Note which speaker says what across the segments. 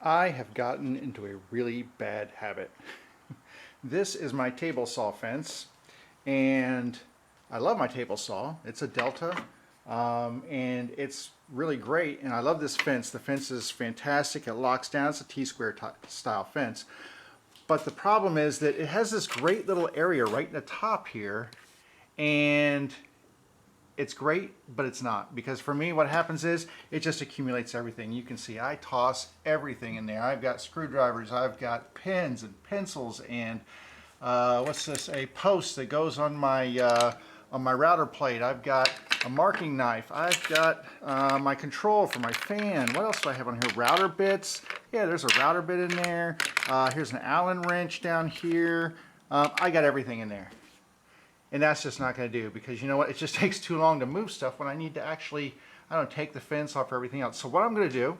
Speaker 1: I have gotten into a really bad habit. This is my table saw fence, and I love my table saw. It's a Delta, and it's really great, and I love this fence. The fence is fantastic. It locks down. It's a T-square style fence. But the problem is that it has this great little area right in the top here, and it's great, but it's not, because for me what happens is it just accumulates everything. You can see I toss everything in there. I've got screwdrivers, I've got pens and pencils, and what's this, a post that goes on my router plate. I've got a marking knife. I've got my control for my fan. What else do I have on here? Router bits. Yeah, there's a router bit in there. Here's an Allen wrench down here. I got everything in there. And that's just not going to do, because you know what? It just takes too long to move stuff when I need to actually, I don't know, take the fence off everything else. So what I'm going to do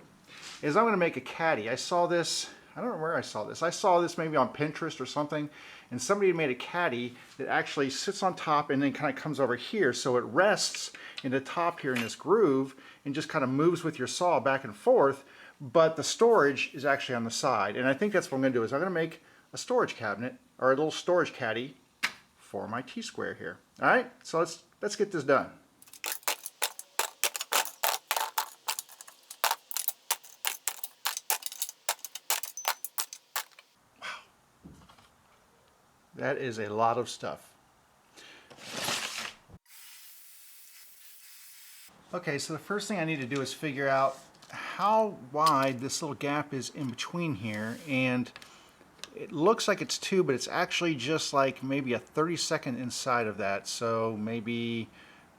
Speaker 1: is I'm going to make a caddy. I saw this, I don't know where I saw this. I saw this maybe on Pinterest or something, and somebody made a caddy that actually sits on top and then kind of comes over here, so it rests in the top here in this groove and just kind of moves with your saw back and forth, but the storage is actually on the side. And I think that's what I'm going to do, is I'm going to make a storage cabinet, or a little storage caddy, for my T-square here. All right, so let's get this done. Wow, that is a lot of stuff. Okay, so the first thing I need to do is figure out how wide this little gap is in between here, and it looks like it's 2, but it's actually just like maybe a 30-second inside of that. So maybe,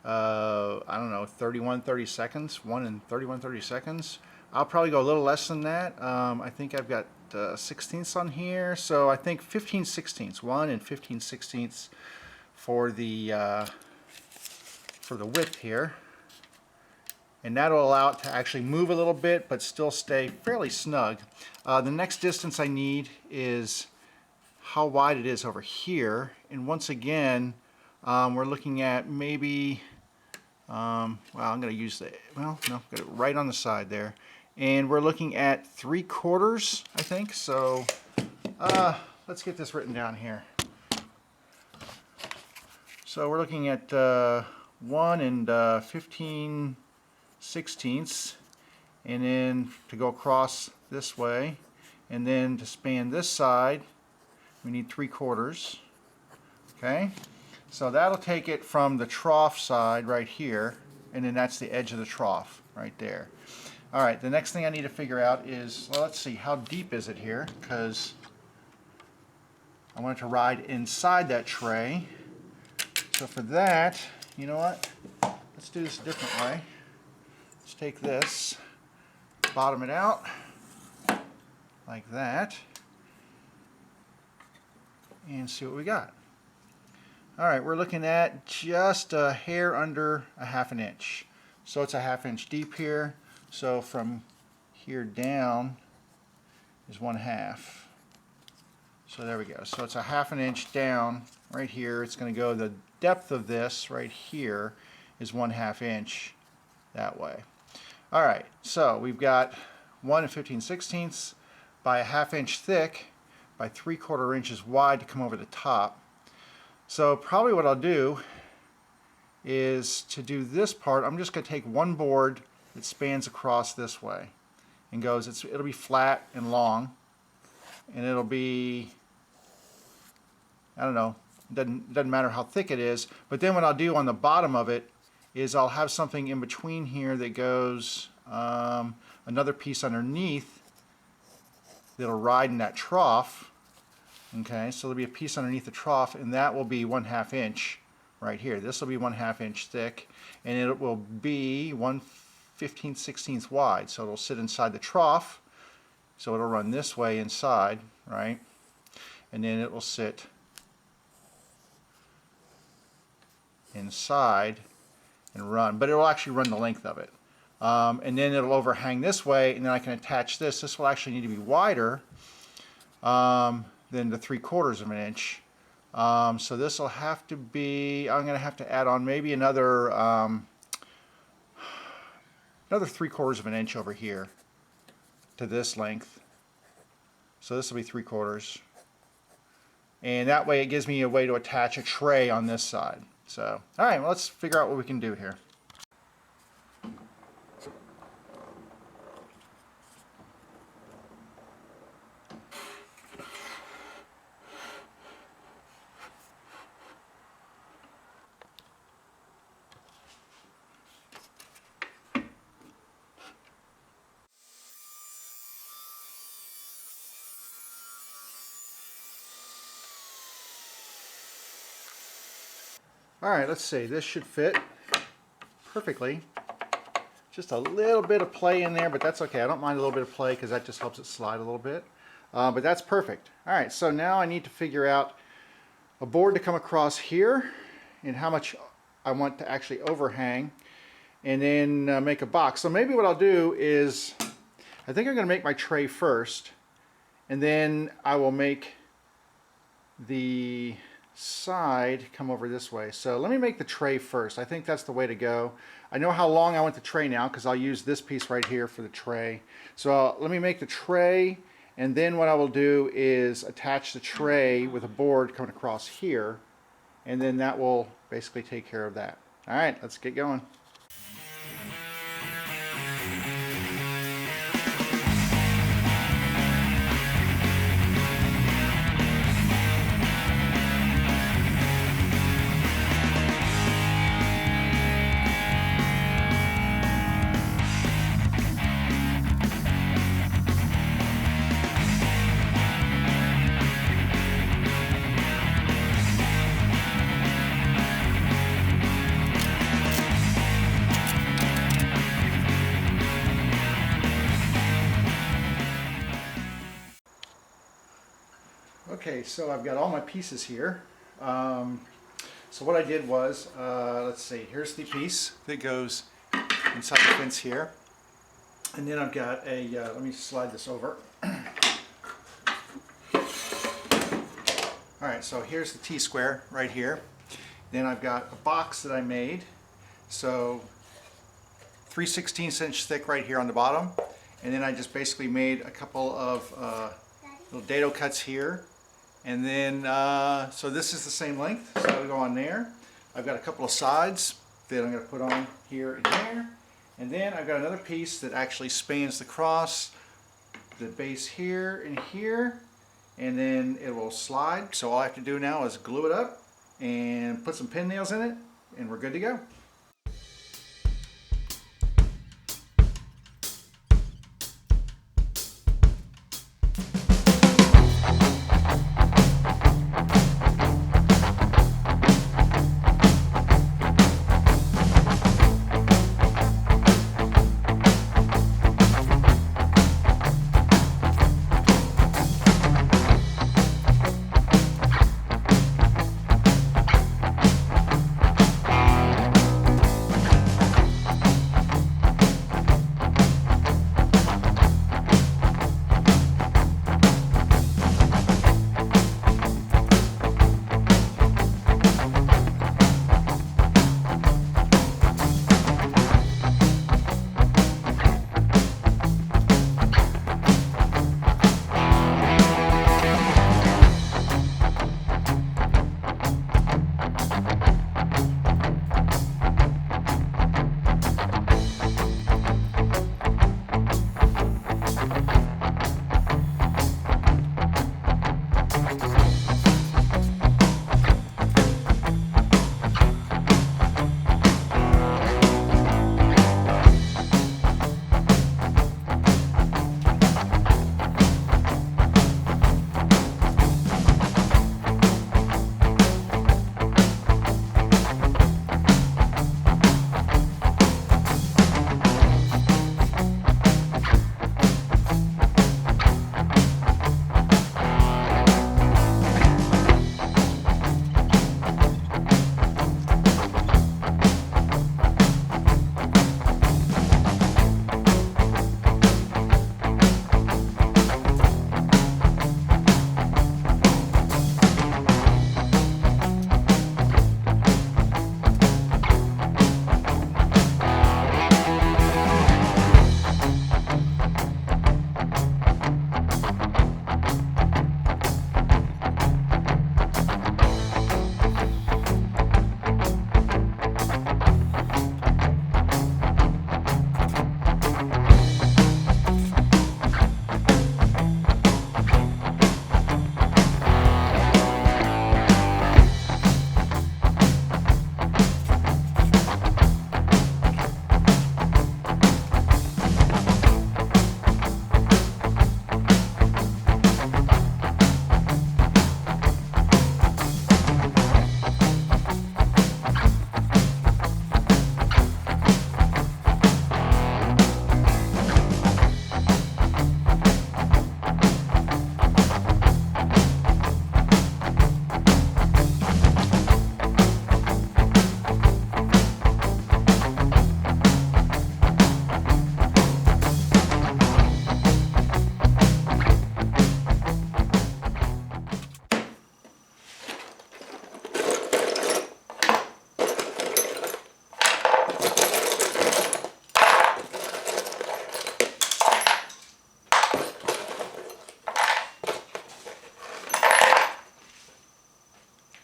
Speaker 1: I don't know, 30 seconds, 1 and 30 seconds. I'll probably go a little less than that. I think I've got 16ths on here, so I think 15 sixteenths, 1 and 15 sixteenths for the width here. And that'll allow it to actually move a little bit but still stay fairly snug. The next distance I need is how wide it is over here, and once again we're looking at maybe well, I'm going to use the, well, no, got it right on the side there, and we're looking at 3/4, I think. So let's get this written down here. So we're looking at 1 and 15 sixteenths, and then to go across this way, and then to span this side we need 3/4. Okay, so that'll take it from the trough side right here, and then that's the edge of the trough right there. All right, the next thing I need to figure out is, well, let's see, how deep is it here, because I want it to ride inside that tray. So for that, you know what, let's do this a different way. Let's take this, bottom it out like that, and see what we got. All right, we're looking at just a hair under a 1/2 inch. So it's a 1/2 inch deep here. So from here down is 1/2. So there we go. So it's a 1/2 inch down right here. It's going to go, the depth of this right here is 1/2 inch that way. All right, so we've got 1 and 15 sixteenths by a 1/2 inch thick by 3/4 inches wide to come over the top. So probably what I'll do is, to do this part, I'm just going to take one board that spans across this way and goes, it'll be flat and long, and it'll be, I don't know, doesn't matter how thick it is. But then what I'll do on the bottom of it is I'll have something in between here that goes, another piece underneath that'll ride in that trough. Okay, so there'll be a piece underneath the trough, and that will be 1/2 inch right here. This will be 1/2 inch thick, and it will be 1 15 sixteenths wide. So it'll sit inside the trough. So it'll run this way inside, right? And then it will sit inside and run, but it will actually run the length of it. And then it'll overhang this way, and then I can attach this. This will actually need to be wider than the 3/4 of an inch. So this will have to be, I'm going to have to add on maybe another 3/4 of an inch over here to this length. So this will be 3/4. And that way it gives me a way to attach a tray on this side. So, all right, well, let's figure out what we can do here. All right, let's see, this should fit perfectly. Just a little bit of play in there, but that's okay. I don't mind a little bit of play because that just helps it slide a little bit. But that's perfect. All right, so now I need to figure out a board to come across here and how much I want to actually overhang, and then make a box. So maybe what I'll do is, I think I'm going to make my tray first, and then I will make the side come over this way. So let me make the tray first. I think that's the way to go. I know how long I want the tray now because I'll use this piece right here for the tray. So let me make the tray, and then what I will do is attach the tray with a board coming across here, and then that will basically take care of that. All right, let's get going. Okay, so I've got all my pieces here. So what I did was, let's see, here's the piece that goes inside the fence here. And then I've got a, let me slide this over. Alright, so here's the T-square right here. Then I've got a box that I made. So 3/16 inch thick right here on the bottom. And then I just basically made a couple of little dado cuts here. And then, so this is the same length, so I'll go on there. I've got a couple of sides that I'm going to put on here and here. And then I've got another piece that actually spans the cross, the base here and here, and then it will slide. So all I have to do now is glue it up and put some pin nails in it, and we're good to go.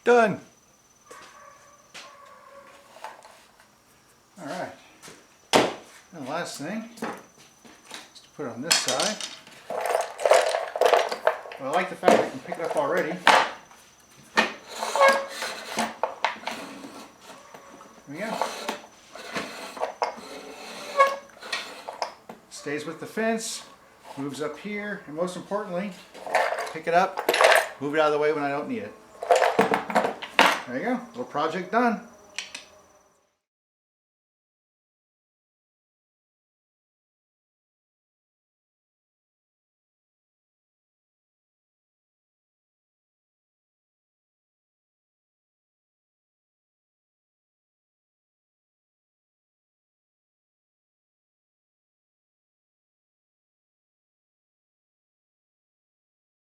Speaker 1: Done. All right. And the last thing is to put it on this side. Well, I like the fact that I can pick it up already. There we go. Stays with the fence, moves up here, and most importantly, pick it up, move it out of the way when I don't need it. There you go, little project done.